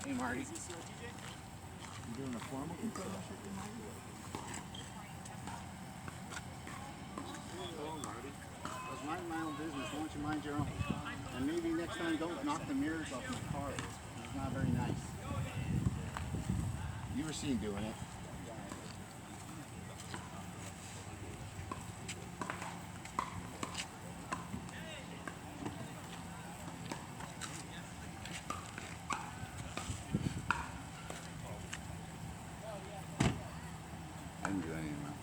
Hey, Marty. You doing a formal confession? Oh, Marty. I was minding my own business. Why don't you mind your own? And maybe next time don't knock the mirrors off your car. It's not very nice. You were seen doing it. I didn't do anything wrong.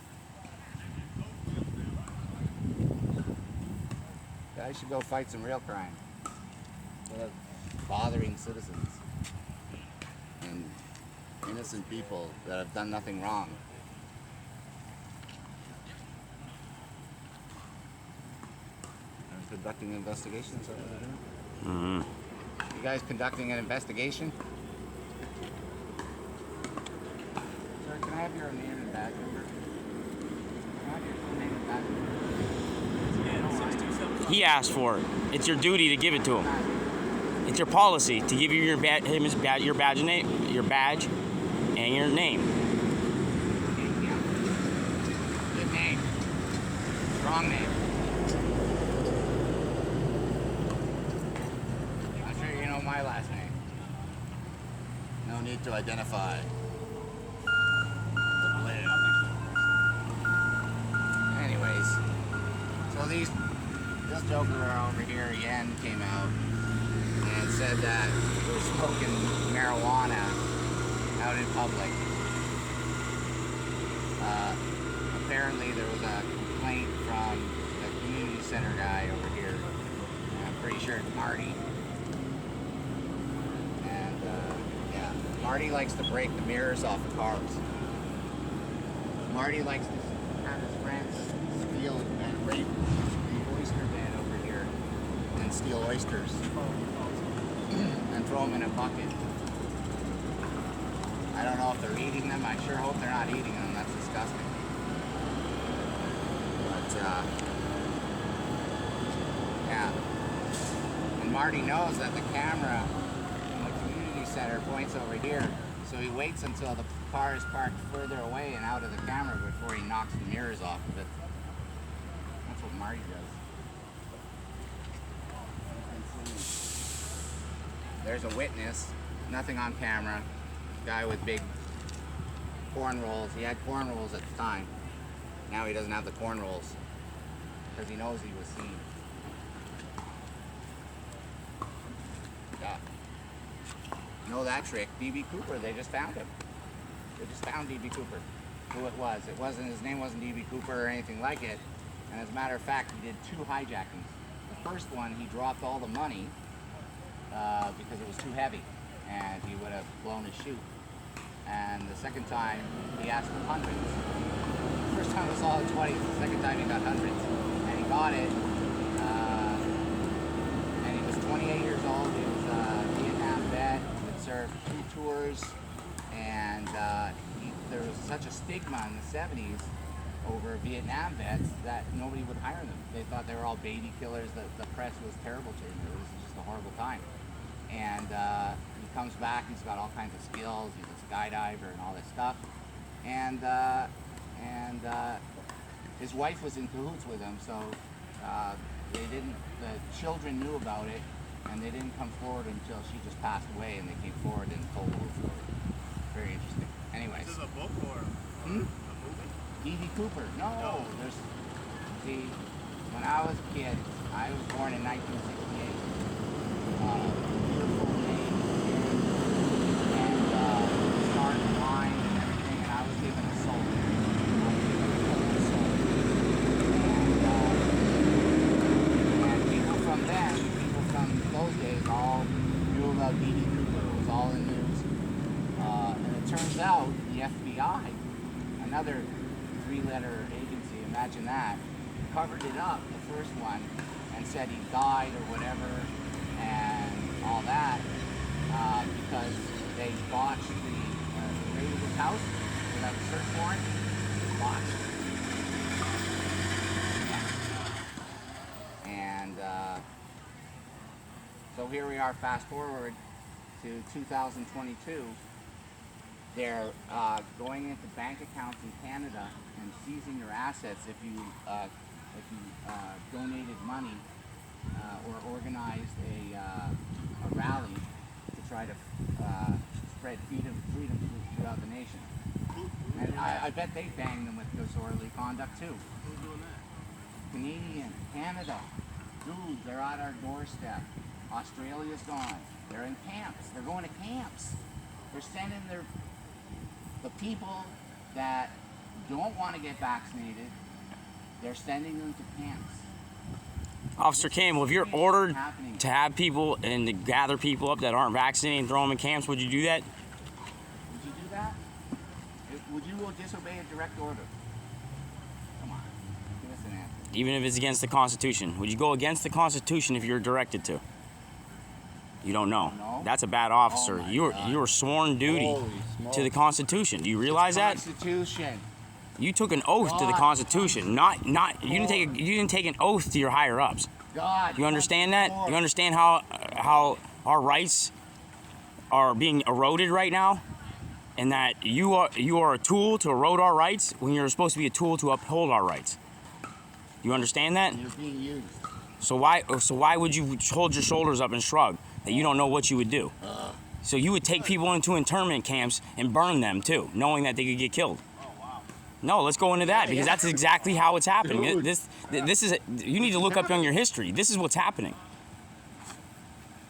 Guys should go fight some real crime instead of bothering citizens and innocent people that have done nothing wrong. They're conducting an investigation, is that what they're doing? Mm-hmm. You guys conducting an investigation? Sir, can I have your name and badge number? Can I have your full name and badge number? He asked for it. It's your duty to give it to him. It's your policy to give you your badge and your name. Good name. Strong name. I'm sure you know my last name. No need to identify. The Blair. Anyways, so this joker over here again came out and said that we're smoking marijuana out in public. Apparently there was a complaint from the community center guy over here. I'm pretty sure it's Marty. And yeah, Marty likes to break the mirrors off of cars. Marty likes to have his friends steal and rape the oyster bed over here and steal oysters and throw them in a bucket. I don't know if they're eating them. I sure hope they're not eating them. That's disgusting. But, yeah. And Marty knows that the camera in the community center points over here, so he waits until the car is parked further away and out of the camera before he knocks the mirrors off of it. That's what Marty does. There's a witness, nothing on camera. Guy with big corn rolls. He had corn rolls at the time. Now he doesn't have the corn rolls because he knows he was seen. Yeah. You know that trick? D.B. Cooper, they just found him. They just found D.B. Cooper. Who it was. It wasn't, his name wasn't D.B. Cooper or anything like it. And as a matter of fact, he did 2 hijackings. The first one, he dropped all the money because it was too heavy and he would have blown his chute. And the second time, he asked for hundreds. The first time was all 20s, the second time he got hundreds. And he got it, and he was 28 years old. He was a Vietnam vet, he had served 2 tours, and there was such a stigma in the 70s over Vietnam vets that nobody would hire them. They thought they were all baby killers, the press was terrible to them. It was just a horrible time. And he comes back, he's got all kinds of skills, he's a skydiver and all this stuff. And his wife was in cahoots with him, so the children knew about it, and they didn't come forward until she just passed away, and they came forward and told the whole story. Very interesting. Anyways. This is a book or a movie? D.B. Cooper. No. There's when I was a kid, I was born in 1968. Beautiful name, and started wine and everything, and I was given a soul. And people from those days all knew about D.B. Cooper. It was all in the news. And it turns out the FBI, another 3-letter agency, imagine that, covered it up, the first one, and said he died or whatever, and all that, because they botched the raid of his house without a search warrant. Botched. Yeah. And so here we are, fast forward to 2022, they're going into bank accounts in Canada and seizing your assets if you donated money or organized a rally to try to spread freedom throughout the nation. And I bet they banged them with disorderly conduct too. Who's doing that? Canadian, Canada, dude, they're at our doorstep. Australia's gone. They're in camps. They're going to camps. They're sending the people that don't want to get vaccinated, they're sending them to camps. Officer Campbell, if you're ordered to have people and to gather people up that aren't vaccinated and throw them in camps, would you do that? Would you do that? Would you disobey a direct order? Come on, give us an answer. Even if it's against the Constitution? Would you go against the Constitution if you're directed to? You don't know. No. That's a bad officer. Oh my you God. were sworn duty Holy smokes. to the Constitution. Do you realize that? Constitution. You took an oath to the God. Constitution. You didn't take an oath to your higher ups. God. You understand that? You understand how our rights are being eroded right now, and that you are a tool to erode our rights when you're supposed to be a tool to uphold our rights. You understand that? You're being used. So why would you hold your shoulders up and shrug that you don't know what you would do? So you would take people into internment camps and burn them too, knowing that they could get killed. No, let's go into that because that's exactly how it's happening. Dude. This is you need to look up on your history. This is what's happening.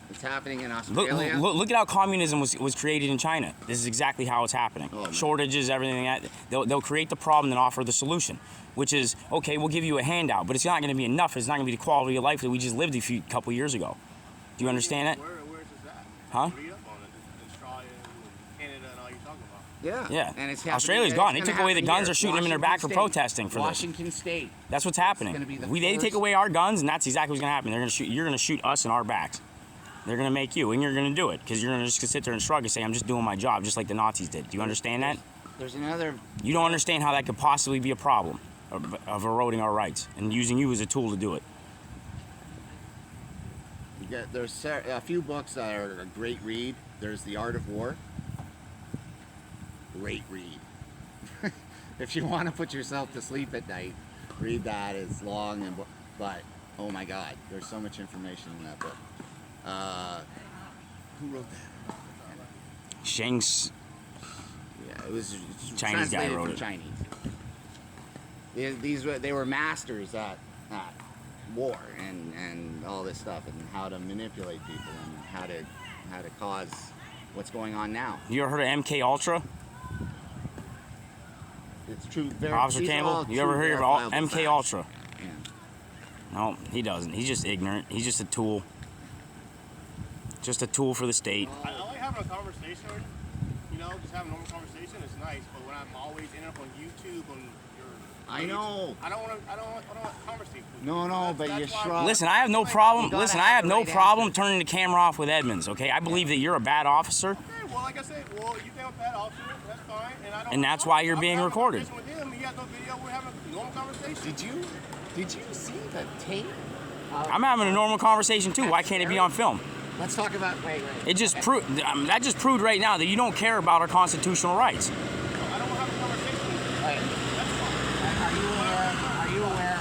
It's happening in Look, Australia. look at how communism was created in China. This is exactly how it's happening. Oh, man. Shortages, everything. They'll create the problem and offer the solution, which is, okay, we'll give you a handout, but it's not going to be enough. It's not going to be the quality of life that we just lived a couple years ago. Do you understand that? Where is this at? Huh? Read up on it. Australia and Canada and all you're talking about. Yeah. Yeah. And it's happening. Australia's gone. They took away the guns. They're shooting them in their back for protesting for this. Washington State. That's what's gonna happening. be the They take first- away our guns, and that's exactly what's going to happen. You're going to shoot us in our backs. They're going to make you, and you're going to do it because you're going to just sit there and shrug and say, I'm just doing my job, just like the Nazis did. Do you understand that? There's another. You don't understand how that could possibly be a problem of eroding our rights and using you as a tool to do it. There's a few books that are a great read. There's The Art of War. Great read. If you want to put yourself to sleep at night, Read that. It's long but oh my God, there's so much information in that book. Who wrote that? Shanks, Yeah, it was Chinese guy translated wrote from it. Chinese. They were masters at war and all this stuff and how to manipulate people and how to cause what's going on now. you ever heard of MK Ultra? It's true. Officer these are Campbell, all you ever true, heard of verifiable MK facts. Ultra? Yeah. No, he doesn't. He's just ignorant. He's just a tool. Just a tool for the state. I like having a conversation, you know, just having a normal conversation is nice, but when I'm always ending up on YouTube, on your I page, know. I don't want to conversate with you. No, but you That's why- shrug. Listen, I have no problem. gotta Listen, I have have the no right problem answer. turning the camera off with Edmonds. Okay, I believe that you're a bad officer, Okay, well, like I said, well, you came with that officer, that's fine, and I don't. And that's why you're being I'm having a recorded. conversation with him, he has no video, we're having a normal conversation. Did you see the tape? I'm having a normal conversation too. Why can't it be on film? Let's talk about. Wait. It just proved. That just proved right now that you don't care about our constitutional rights. I don't want to have a conversation with you. Wait. That's fine. Are you aware?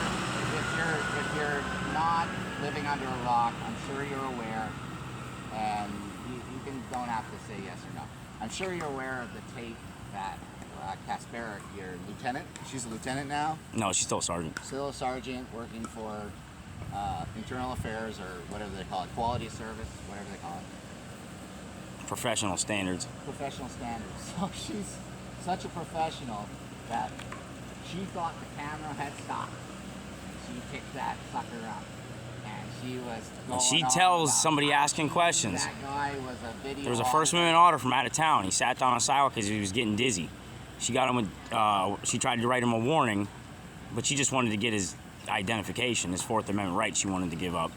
If you're not living under a rock, I'm sure you're aware, and don't have to say yes or no. I'm sure you're aware of the tape that Kasperic, your lieutenant. She's a lieutenant now. No, she's still a sergeant. Still a sergeant working for internal affairs or whatever they call it, quality service, whatever they call it. Professional standards. Professional standards. So she's such a professional that she thought the camera had stopped. She picked that sucker up. And she was going She on tells about somebody how asking she- questions. That guy was a video. There was a First Amendment order from out of town. He sat down on sidewalk because he was getting dizzy. She got him with, she tried to write him a warning, but she just wanted to get his identification, his Fourth Amendment right she wanted to give up,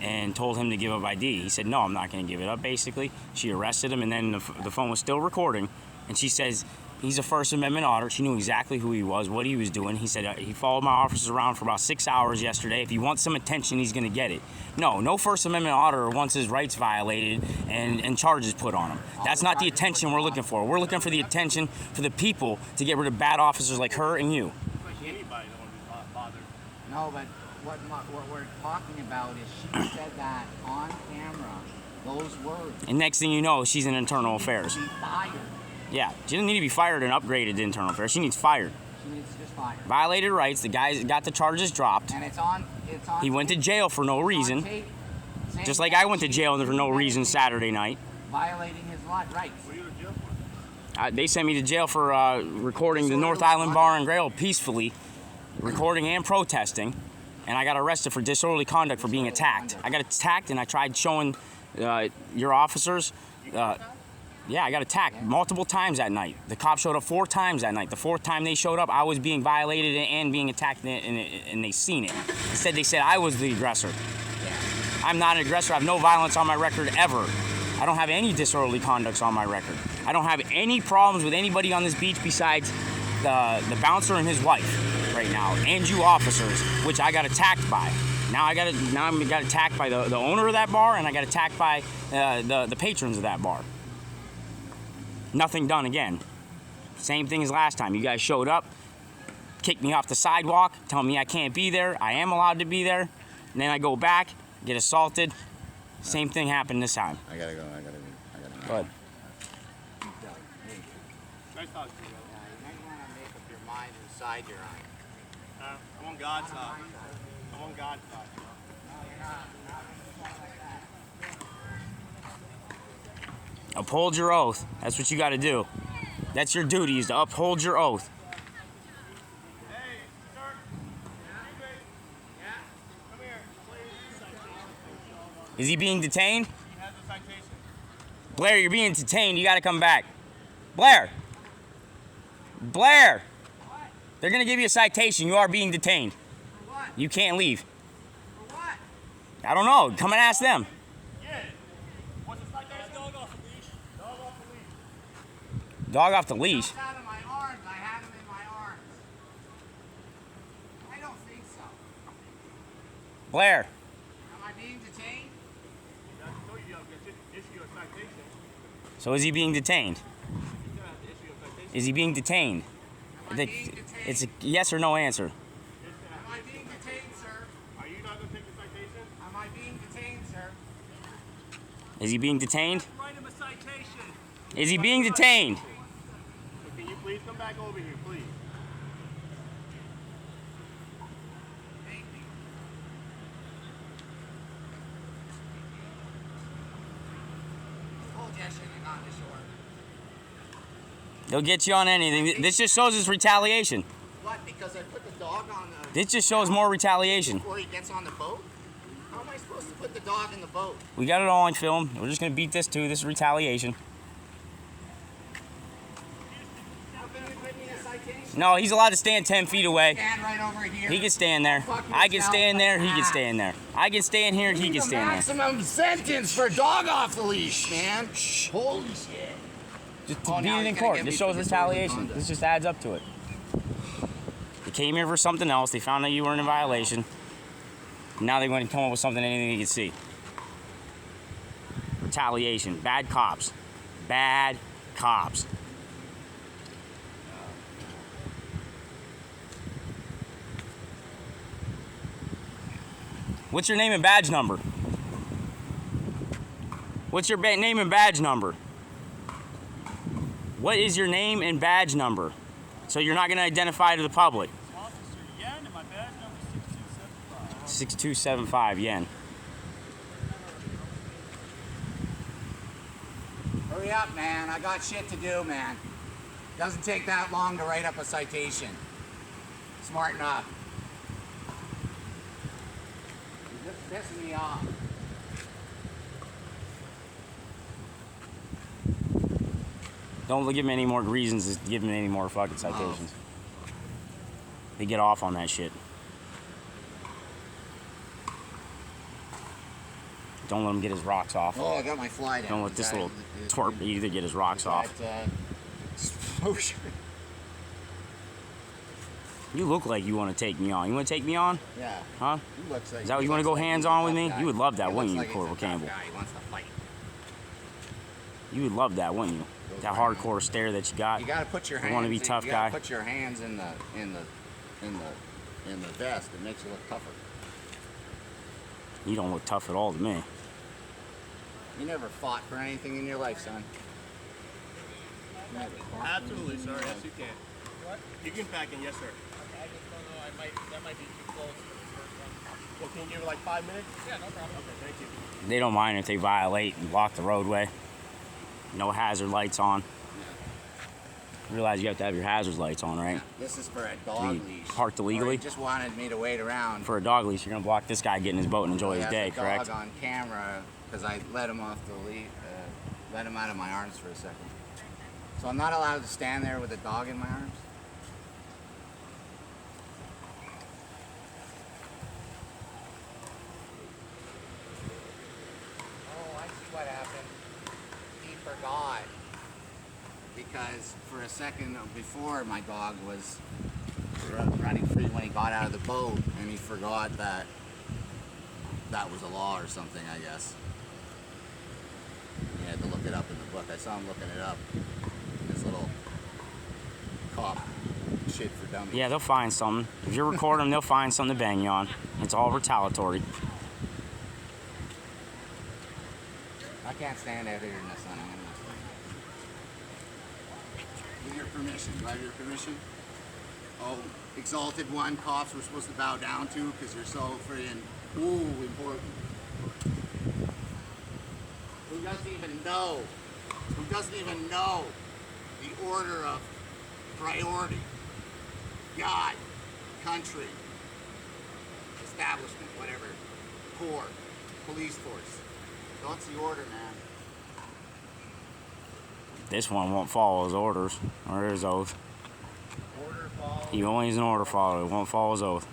and told him to give up ID. He said, no, I'm not going to give it up, basically. She arrested him, and then the phone was still recording, and she says, He's a First Amendment auditor. She knew exactly who he was, what he was doing. He said he followed my officers around for about 6 hours yesterday. If he wants some attention, he's going to get it. No First Amendment auditor wants his rights violated and charges put on him. That's not the attention we're looking for. We're looking for the attention for the people to get rid of bad officers like her and you. Like anybody don't want to be bothered. No, but what we're talking about is she said that on camera, those words. And next thing you know, she's in internal affairs. She needs to be fired. Yeah, she doesn't need to be fired and upgraded to internal affairs. She needs fired. She needs to just fire. Violated rights. The guy got the charges dropped. And it's on. He went to jail for no reason. Tape, Just like I went to jail for no reason Saturday night. Violating his rights. What are you in jail for? They sent me to jail for recording the North Island Bar and Grill peacefully, recording and protesting, and I got arrested for disorderly conduct for being attacked. I got attacked and I tried showing your officers. Yeah, I got attacked multiple times that night. The cops showed up 4 times that night. The 4th time they showed up, I was being violated and being attacked, and they seen it. Instead, they said I was the aggressor. I'm not an aggressor. I have no violence on my record ever. I don't have any disorderly conducts on my record. I don't have any problems with anybody on this beach besides the bouncer and his wife right now, and you officers, which I got attacked by. Now I got attacked by the owner of that bar, and I got attacked by the patrons of that bar. Nothing done again. Same thing as last time. You guys showed up, kicked me off the sidewalk, telling me I can't be there. I am allowed to be there. And then I go back, get assaulted. Same thing happened this time. I gotta go. Go ahead. Nice talking to you, brother. Yeah, you might want to make up your mind whose side you're on. I'm on God's side. I'm on God's side. No, you're not. Uphold your oath. That's what you got to do. That's your duty, is to uphold your oath. Hey, sir. Yeah? Come here. Please. Is he being detained? He has a citation. Blair, you're being detained. You got to come back. Blair. Blair. They're going to give you a citation. You are being detained. For what? You can't leave. For what? I don't know. Come and ask them. Yeah. What's the citation? Dog off the leash. Dog off the leash. Dog off the leash. Jumped out of my arms. I had him in my arms. I don't think so. Blair. Am I being detained? I told you have to issue a citation. So is he being detained? You have to issue a citation. Is he being detained? Am I being detained? It's a yes or no answer. Am I being detained, sir? Are you not going to take the citation? Am I being detained, sir? Is he being detained? Write him a citation. Is he being detained? So can you please come back over here, please? Thank you. I told you I shouldn't have gone to shore. They'll get you on anything. This just shows his retaliation. What? Because I put the dog on the... This just shows more retaliation. Before he gets on the boat? How am I supposed to put the dog in the boat? We got it all on film. We're just gonna beat this too. This is retaliation. How can you put me in a citation? No, he's allowed to stand 10 feet away. Stand right over here. He can stand there. I can stand there. He can stand there. I can stand here. He can stand there. Maximum sentence for dog off the leash, man. Holy shit. Just Oh, beat now it in he's gonna court. get me This for shows disorderly retaliation. conduct. This just adds up to it. They came here for something else. They found out you were in a violation. Now they want to come up with something anything you can see. Retaliation. Bad cops. Bad cops. What's your name and badge number? What's your name and badge number? What is your name and badge number? So you're not going to identify to the public. Officer Yen, and my badge number is 6275 yen. Hurry up, man. I got shit to do, man. Doesn't take that long to write up a citation. Smarten up. You're just pissing me off. Don't give them any more reasons to give them any more fucking citations. They get off on that shit. Don't let him get his rocks off. Oh, I got my fly down. Don't let this little twerp either get his rocks off. composure. You look like you want to take me on. You want to take me on? Yeah. Huh? He looks like, Is that what he you want to looks go like hands he's a on with tough me? guy. You would love that, He wouldn't looks you, like he's a Corporal tough Campbell? guy. He wants to fight. You would love that, wouldn't you? Those That right hardcore stare that you got. You gotta put your You hands. wanna be tough you guy? gotta put your hands in the vest. It makes you look tougher. You don't look tough at all to me. You never fought for anything in your life, son. You never fought for Absolutely, anything sir. in your Yes, life. you can. What? You can pack in, yes, sir. I just don't know. That might be too close for the first one. Well, can you give it like 5 minutes? Yeah, no problem. Okay, thank you. They don't mind if they violate and block the roadway. No hazard lights on. You realize you have to have your hazard lights on, right? This is for a dog be leash. parked Or illegally? he just wanted me to wait around. For a dog leash, you're gonna block this guy getting his boat and enjoy He his has day, a dog correct? on camera because I let him off the lead, let him out of my arms for a second. So I'm not allowed to stand there with a dog in my arms. Oh, I see what happened. He forgot because for a second before my dog was running free when he got out of the boat, and he forgot that that was a law or something, I guess. He had to look it up in the book. I saw him looking it up. This little cop shit for dummies. Yeah, they'll find something. If you record them, they'll find something to bang you on. It's all retaliatory. I can't stand out here in the sun. I'm gonna stand. With your permission. Do I have your permission? Oh, exalted one, cops we're supposed to bow down to because you're so friggin' important. Who doesn't even know? Who doesn't even know the order of priority? God, country, establishment, whatever, corps, police force. So what's the order, man? This one won't follow his orders or his oath. Order follow. He only is an order follower. He won't follow his oath.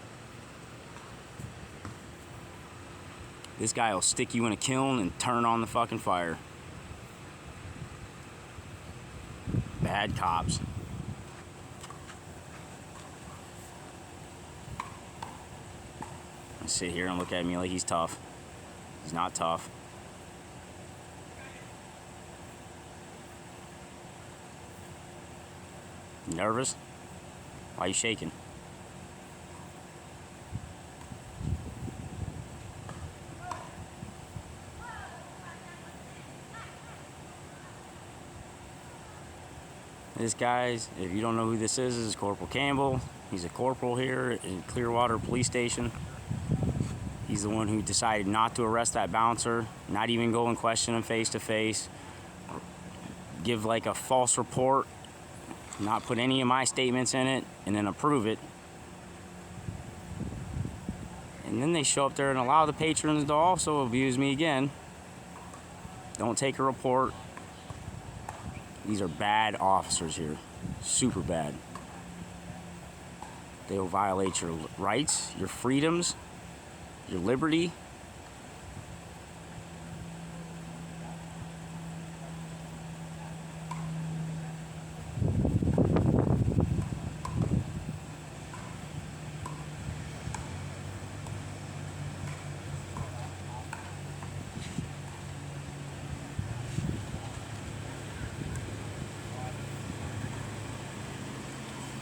This guy will stick you in a kiln and turn on the fucking fire. Bad cops. Sit here and look at me like he's tough. He's not tough. You nervous? Why are you shaking? This guy's, if you don't know who this is Corporal Campbell. He's a corporal here in Clearwater Police Station. He's the one who decided not to arrest that bouncer, not even go and question him face to face, give like a false report, not put any of my statements in it, and then approve it. And then they show up there and allow the patrons to also abuse me again. Don't take a report. These are bad officers here, super bad. They will violate your rights, your freedoms, your liberty.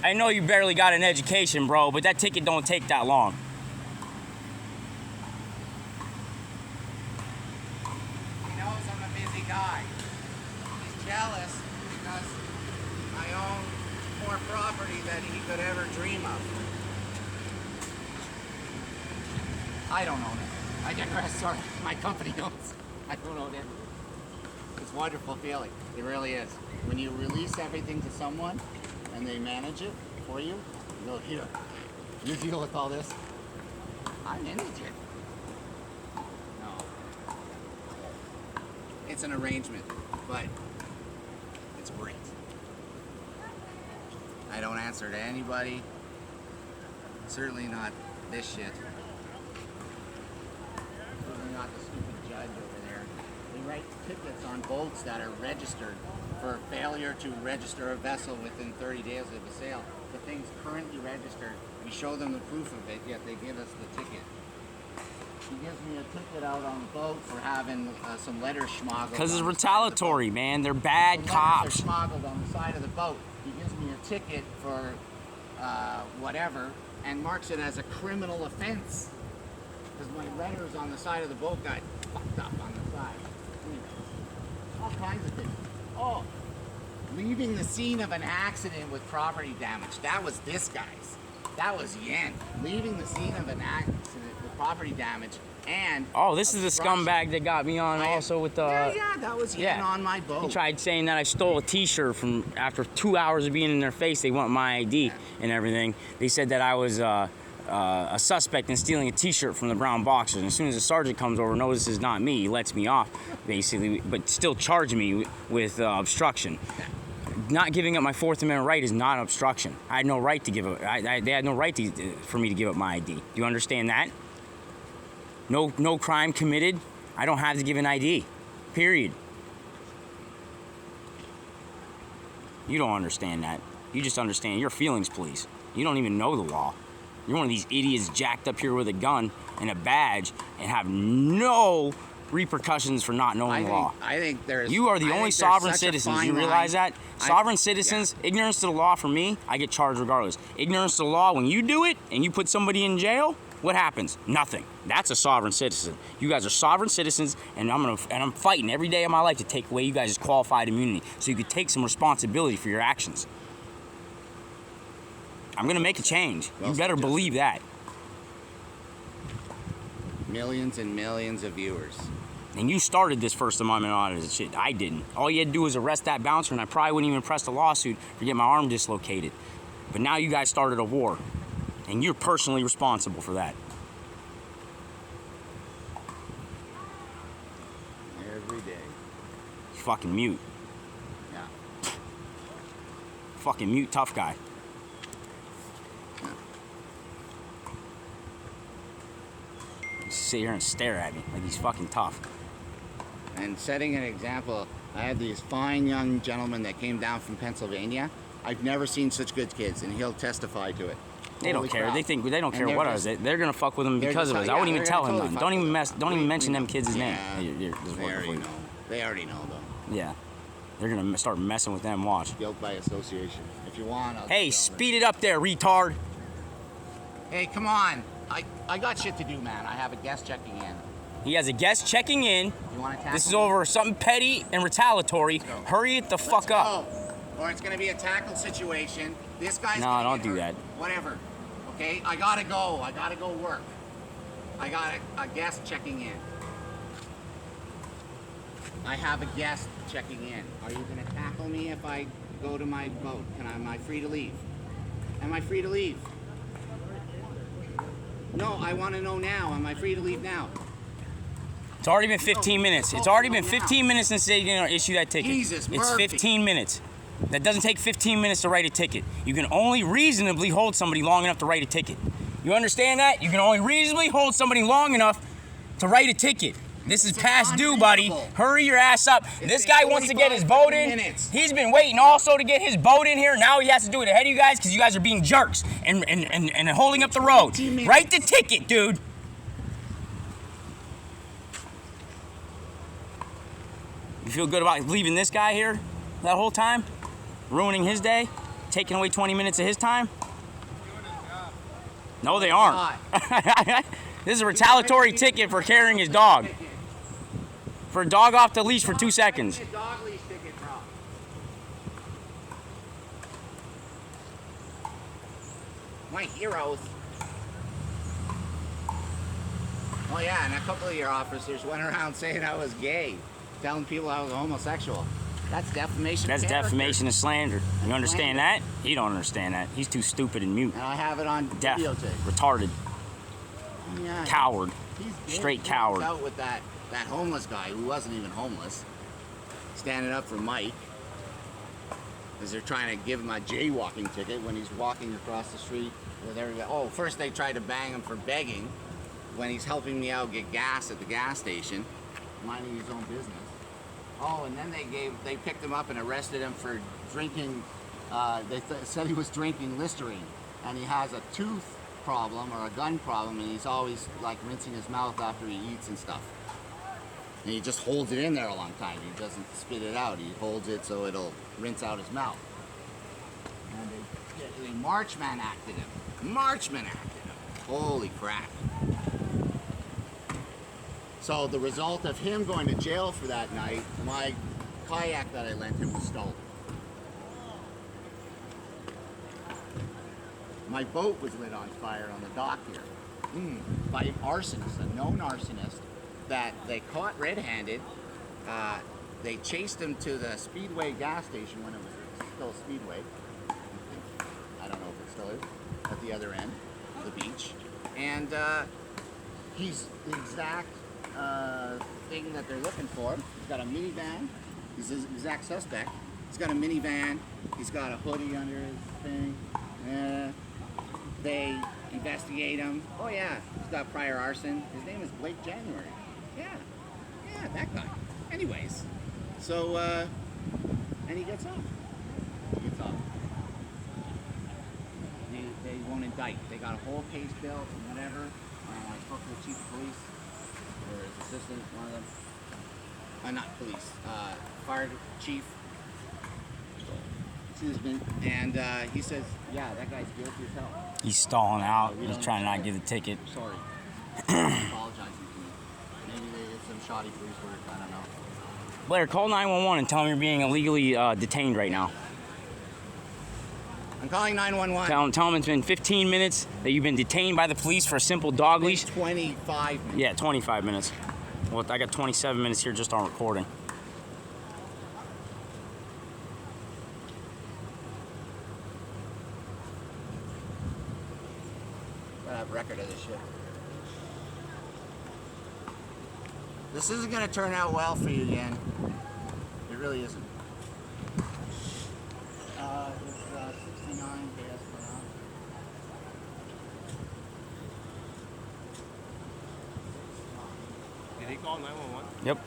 I know you barely got an education, bro, but that ticket don't take that long. He knows I'm a busy guy. He's jealous because I own more property than he could ever dream of. I don't own it. I digress, sorry. My company owns. I don't own it. It's a wonderful feeling. It really is. When you release everything to someone and they manage it for you, you go, here, you deal with all this. I'm in it. No. It's an arrangement, but it's great. I don't answer to anybody. Certainly not this shit. Certainly not the stupid judge over there. write tickets on boats that are registered for failure to register a vessel within 30 days of the sale. The thing's currently registered. We show them the proof of it, yet they give us the ticket. He gives me a ticket out on the boat for having some letters smuggled. Because it's on the side of the boat. retaliatory, man. They're bad The letters cops. are smuggled on the side of the boat. He gives me a ticket for whatever and marks it as a criminal offense. Because my letters on the side of the boat got fucked up on the side. Anyways, all kinds of things. Oh, leaving the scene of an accident with property damage. That was this guy's. That was Yen. Leaving the scene of an accident with property damage and. Oh, this is the obstruction. scumbag that got me on also with the. Yeah, that was Yen on my boat. He tried saying that I stole a T-shirt from after 2 hours of being in their face. They want my ID and everything. They said that I was a suspect in stealing a T-shirt from the Brown Boxers. And as soon as the sergeant comes over, notices not me, he lets me off, basically, but still charging me with obstruction. Not giving up my Fourth Amendment right is not obstruction. I had no right to give up. They had no right for me to give up my ID. Do you understand that? No crime committed. I don't have to give an ID. Period. You don't understand that. You just understand your feelings, please. You don't even know the law. You're one of these idiots jacked up here with a gun and a badge and have no repercussions for not knowing the law. I think there's. You are the I only think there's sovereign such a citizens. fine You realize line. that? Sovereign citizens, ignorance to the law for me, I get charged regardless. Ignorance to the law, when you do it and you put somebody in jail, what happens? Nothing. That's a sovereign citizen. You guys are sovereign citizens, and I'm fighting every day of my life to take away you guys' qualified immunity so you could take some responsibility for your actions. I'm gonna make a change. You better believe that. Millions and millions of viewers. And you started this First Amendment audit and shit. I didn't. All you had to do was arrest that bouncer, and I probably wouldn't even press the lawsuit for getting my arm dislocated. But now you guys started a war, and you're personally responsible for that. Every day. You fucking mute. Yeah. Fucking mute tough guy. You sit here and stare at me like he's fucking tough. And setting an example, I had these fine young gentlemen that came down from Pennsylvania. I've never seen such good kids, and he'll testify to it. They don't Holy care. crap. They think they don't And care they're what just- I was. They're gonna fuck with him they're because of just- us. I wouldn't yeah, even they're tell gonna him totally nothing. fuck Don't even with mess. us. Don't even We mention them know. kids' name. Yeah. You're just They working for already you. know. They already know, though. Yeah. They're gonna start messing with them. Watch. Guilt by association. If you want, I'll Hey, just tell them. speed it up there, retard. Hey, come on. I got shit to do, man. I have a guest checking in. He has a guest checking in. You want to tackle This is me? over something petty and retaliatory. go. Hurry it the fuck Let's up. go. Or it's going to be a tackle situation. This guy's No, gonna don't get do hurt. that. Whatever. Okay? I got to go. I got to go work. I got a guest checking in. I have a guest checking in. Are you going to tackle me if I go to my boat? Am I free to leave? Am I free to leave? No, I want to know now. Am I free to leave now? It's already been 15 minutes. It's already been 15 minutes since they're gonna issue that ticket. Jesus, it's Murphy. 15 minutes. That doesn't take 15 minutes to write a ticket. You can only reasonably hold somebody long enough to write a ticket. You understand that? You can only reasonably hold somebody long enough to write a ticket. This is It's past due, buddy. unreasonable. Hurry your ass up. This guy wants to get his boat in. minutes. He's been waiting also to get his boat in here. Now he has to do it ahead of you guys because you guys are being jerks and holding up the road. 15 minutes. Write the ticket, dude. You feel good about leaving this guy here that whole time? Ruining his day? Taking away 20 minutes of his time? No, they aren't. This is a retaliatory ticket for carrying his dog. For a dog off the leash for 2 seconds. Dog leash ticket, bro. My heroes. Oh yeah, and a couple of your officers went around saying I was gay, telling people I was a homosexual. That's defamation. That's of character. defamation and slander. You understand that? He don't understand that. He's too stupid and mute. And I have it on Deaf. videotape. Retarded. Yeah, Coward. he's Straight he was coward. Out with that homeless guy who wasn't even homeless, standing up for Mike, as they're trying to give him a jaywalking ticket when he's walking across the street with everybody. Oh, first they tried to bang him for begging when he's helping me out get gas at the gas station, minding his own business. Oh, and then they picked him up and arrested him for drinking. Said he was drinking Listerine, and he has a tooth problem or a gun problem, and he's always like rinsing his mouth after he eats and stuff. And he just holds it in there a long time. He doesn't spit it out. He holds it so it'll rinse out his mouth. And they Marchman acted him. Marchman acted him. Holy crap. So the result of him going to jail for that night, my kayak that I lent him was stolen. My boat was lit on fire on the dock here by an arsonist, a known arsonist that they caught red-handed. They chased him to the Speedway gas station when it was still Speedway. I don't know if it still is, at the other end of the beach. And he's the exact thing that they're looking for. He's got a minivan. He's the exact suspect. He's got a minivan. He's got a hoodie under his thing. They investigate him. Oh yeah, he's got prior arson. His name is Blake January. Yeah, that guy. Anyways, so and he gets off. They won't indict. They got a whole case built and whatever. I spoke to the chief of police or his assistant, one of them. Not police. Fire chief. And he says, yeah, that guy's guilty as hell. He's stalling out. He's trying to not give the ticket. Sorry. Apologizing to me. Maybe they did some shoddy police work. I don't know. Blair, call 911 and tell them you're being illegally detained right now. I'm calling 911. Tell them it's been 15 minutes that you've been detained by the police for a simple dog leash. 25 minutes. Yeah, 25 minutes. Well, I got 27 minutes here just on recording. I have a record of this shit. This isn't going to turn out well for you, Yan. It really isn't. It's 69 KS per hour. Did he call 911? Yep.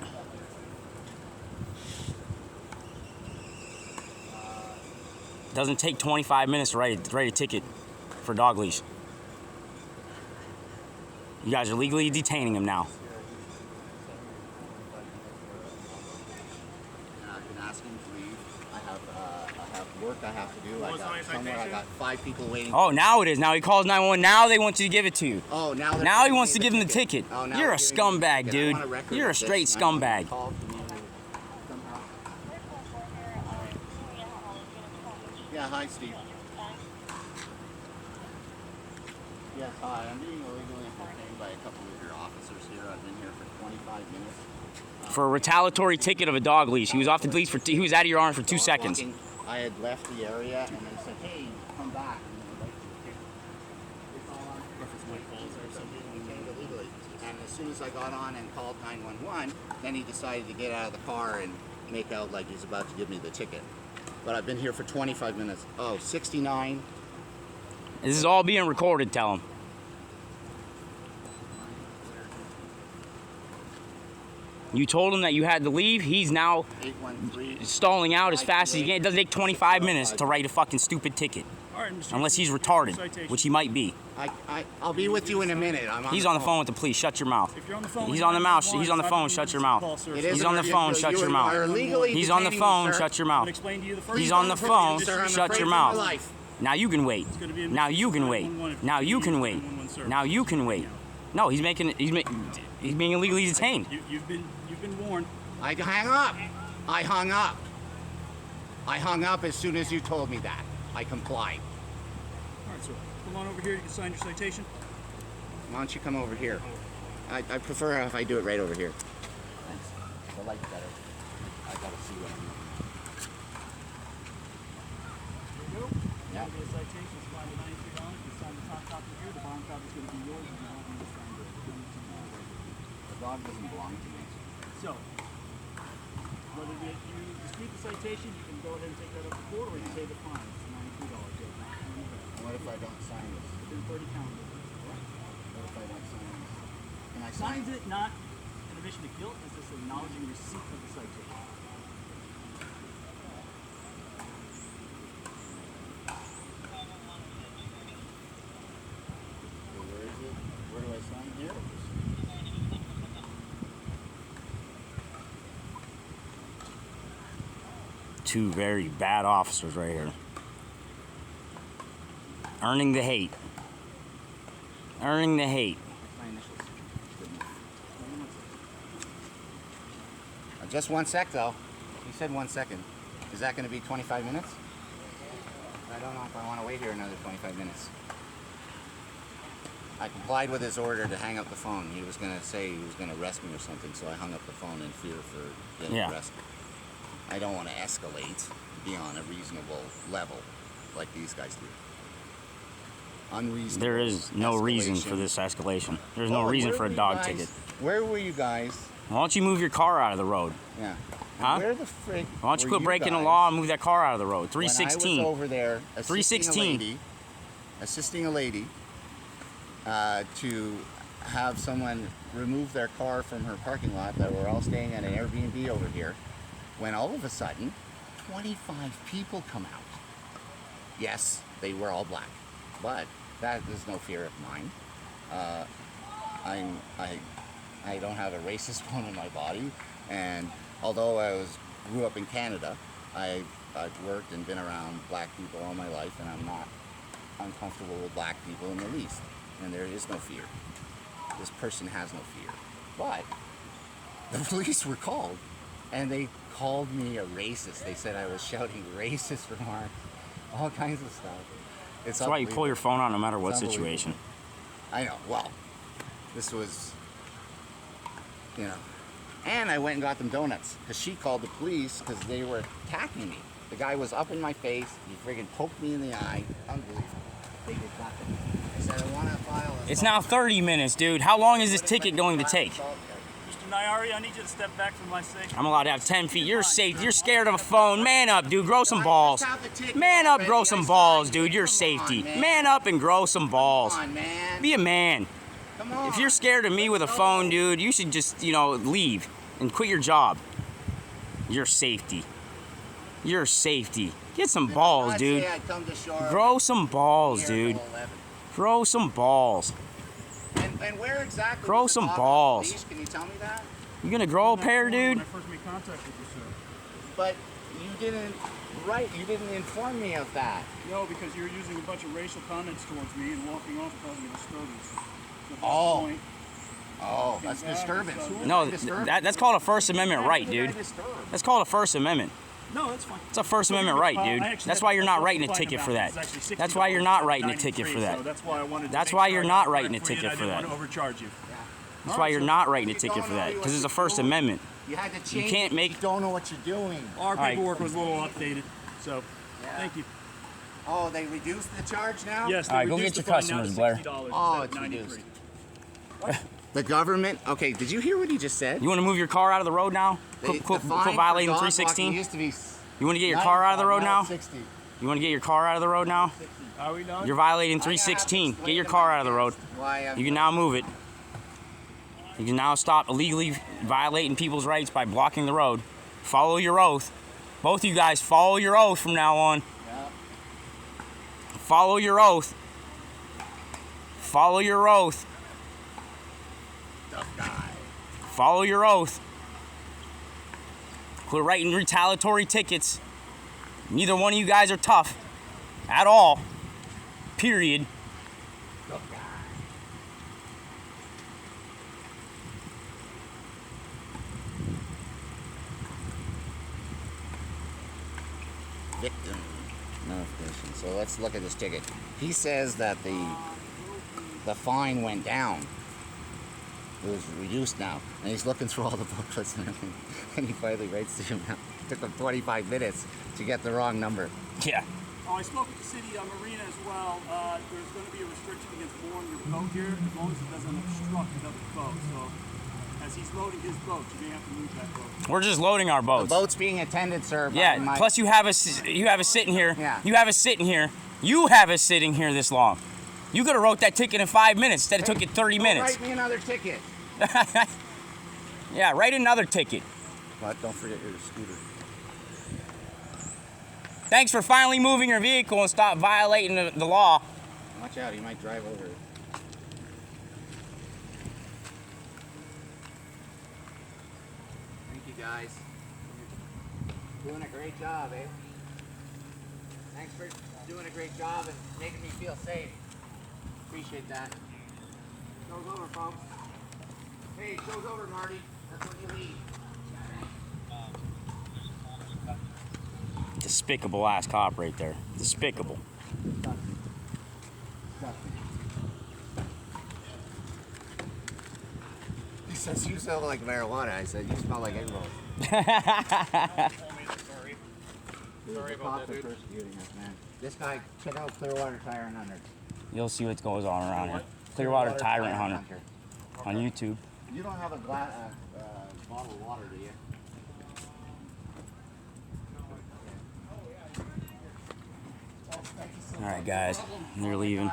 Doesn't take 25 minutes to write a ticket for dog leash. You guys are legally detaining him now. And I've been asking to leave. I have work I have to do. What I was got my somewhere. I citation? got 5 people waiting. Oh, now it is. Now he calls 911. Now they want you to give it to you. Oh, now they're Now he giving wants me to give him the ticket. Oh, now You're a they're giving me the scumbag, ticket. I dude. want a record You're a of this. straight 911 scumbag. call from you somehow. Yeah, hi, Steve. Yes, hi. I'm being illegally detained by a couple of your officers here. I've been here for 25 minutes. For a retaliatory ticket of a dog leash. He was off the leash he was out of your arms for 2 seconds. I had left the area and they said, hey, come back. And they like it's all on. We came illegally. And as soon as I got on and called 911, then he decided to get out of the car and make out like he's about to give me the ticket. But I've been here for 25 minutes. Oh, 69. This is all being recorded, tell him. You told him that you had to leave. He's now 813. stalling out as fast as he can. It doesn't take 25 minutes to write a fucking stupid ticket. All right, Mr. Unless he's retarded, Citation. which he might be. I'll be with you in a minute. He's on the phone with the police. Shut your mouth. If you're on the phone, He's on the mouth. He's on the phone. Shut your mouth. He's on the phone. Shut your mouth. He's on the phone. Shut your mouth. Explain to you the first. He's on the phone. Sir, I'm Shut afraid your for my mouth. life. Now you can wait. Now you can wait. Now you can wait. Now you can wait. No, he's being illegally detained. You've been warned. I hung up. I hung up. I hung up as soon as you told me that. I complied. All right, sir. Come on over here. You can sign your citation. Why don't you come over here? I prefer if I do it right over here. Thanks. The light's better. I gotta see what I'm looking at. There you go. Yeah. The citation is fine to $93. You sign the top copy here. The bottom copy is going to be yours. If you don't need to sign it. The dog doesn't belong to me. So, whether you dispute the citation, you can go ahead and take that up to court, or you pay the fine. It's $93. What if I don't sign this? Within 30 calendar days. What if I don't sign this? Can I sign Signs it, not an admission to guilt, is just acknowledging receipt of the citation. two very bad officers right here. Earning the hate. Earning the hate. My initials. Just 1 sec, though. He said 1 second. Is that going to be 25 minutes? I don't know if I want to wait here another 25 minutes. I complied with his order to hang up the phone. He was going to say he was going to arrest me or something, so I hung up the phone in fear for getting arrested. I don't want to escalate beyond a reasonable level like these guys do. Unreasonable. There is no reason for this escalation. There's no reason for a dog ticket. Where were you guys? Why don't you move your car out of the road? Yeah. Huh? Where the frick Why don't you were quit breaking the guys law and move that car out of the road? when I 316. was over there assisting a lady to have someone remove their car from her parking lot that were all staying at an Airbnb over here, when all of a sudden 25 people come out. Yes, they were all black, but that is no fear of mine. I don't have a racist bone in my body, and although grew up in Canada, I've worked and been around black people all my life, and I'm not uncomfortable with black people in the least. And there is no fear. This person has no fear. But the police were called, and they called me a racist. They said I was shouting racist remarks, all kinds of stuff. It's That's why you pull your phone out no matter what It's situation. I know. Well, this was, you know. And I went and got them donuts because she called the police because they were attacking me. The guy was up in my face. He friggin' poked me in the eye. Unbelievable. They did nothing. I said, I want to file a... It's now 30 minutes, dude. How long is this ticket going to take? Mr. Nayari, I need you to step back for my sake. I'm allowed to have 10 feet. You're safe. You're scared of a phone. Man up, dude. Grow some balls. Man up, grow some balls, dude. You're safety. Man up and grow some balls. Come on, man. Be a man. Come on. If you're scared of me with a phone, dude, you should just, leave and quit your job. You're safety. You're safety. Get some balls, dude. Grow some balls, dude. Grow some balls. And where exactly? Grow was the some dog balls. unleashed? Can you tell me that? You gonna grow a pair, dude? When I first made contact with you, sir. But you didn't. Right, you didn't inform me of that. No, because you were using a bunch of racial comments towards me and walking off and causing a disturbance. So at that Oh. point, Oh, that's disturbance. Who was No, I disturbing? that's called a First Amendment right, Who did I dude. disturb? That's called a First Amendment. no, that's fine. It's a First Amendment right, dude. That's why you're not writing a ticket for that. That's why you're not writing a ticket for that. So that's why I wanted to That's make why sure you're I not got writing a credit for you, ticket and for I that. didn't want to overcharge you. That's why you're not writing a ticket for that, because it's a First Amendment. You had to change. can't it. make- You don't know what you're doing. Our right. paperwork was a little updated, so thank you. Oh, they reduced the charge now? Yes, All right, go reduced get the your fine now to customers, Blair. $60 Oh, instead of it's $93. reduced. The government. Okay, did you hear what he just said? You want to move your car out of the road now? Quit violating 316? Used to be. You want to get your car out of the road now? 60. You want to get your car out of the road now? Are we done? You're violating 316. Get your car out of the road. Why? You can now move it. You can now stop illegally violating people's rights by blocking the road. Follow your oath. Both of you guys, follow your oath from now on. Yeah. Follow your oath. Follow your oath. Tough guy. Follow your oath. Quit writing retaliatory tickets. Neither one of you guys are tough at all. Period. Tough guy. Victim notification. So let's look at this ticket. He says that the fine went down. It was reduced now, and he's looking through all the booklets and everything, and he finally writes to him now. It took him 25 minutes to get the wrong number. Yeah. Oh, I spoke with the city marina as well. There's going to be a restriction against mooring your boat here as long as it doesn't obstruct another boat. So as he's loading his boat, you may have to move that boat. We're just loading our The boats. boat's being attended, sir. by Yeah. my- Plus, you have us sitting here. Yeah. You have us sitting here. You have us sitting here this long. You could have wrote that ticket in 5 minutes instead of took it 30 minutes. Write me another ticket. Yeah, write another ticket. But don't forget your scooter. Thanks for finally moving your vehicle and stop violating the law. Watch out, he might drive over it. Thank you, guys. Doing a great job, eh? Thanks for doing a great job and making me feel safe. Appreciate that. Show's over, folks. Hey, show's over, Marty. That's when you leave. Despicable ass cop right there. Despicable. He says, you smell like marijuana. I said, you smell like egg rolls. Sorry. Dude, Sorry the about cops that, are dude. persecuting us, man. This guy, check out Clearwater Tyrant Hunter. You'll see what goes on around here. Clearwater Tyrant Hunter on YouTube. You don't have a bottle of water, do you? All right, guys, they're leaving.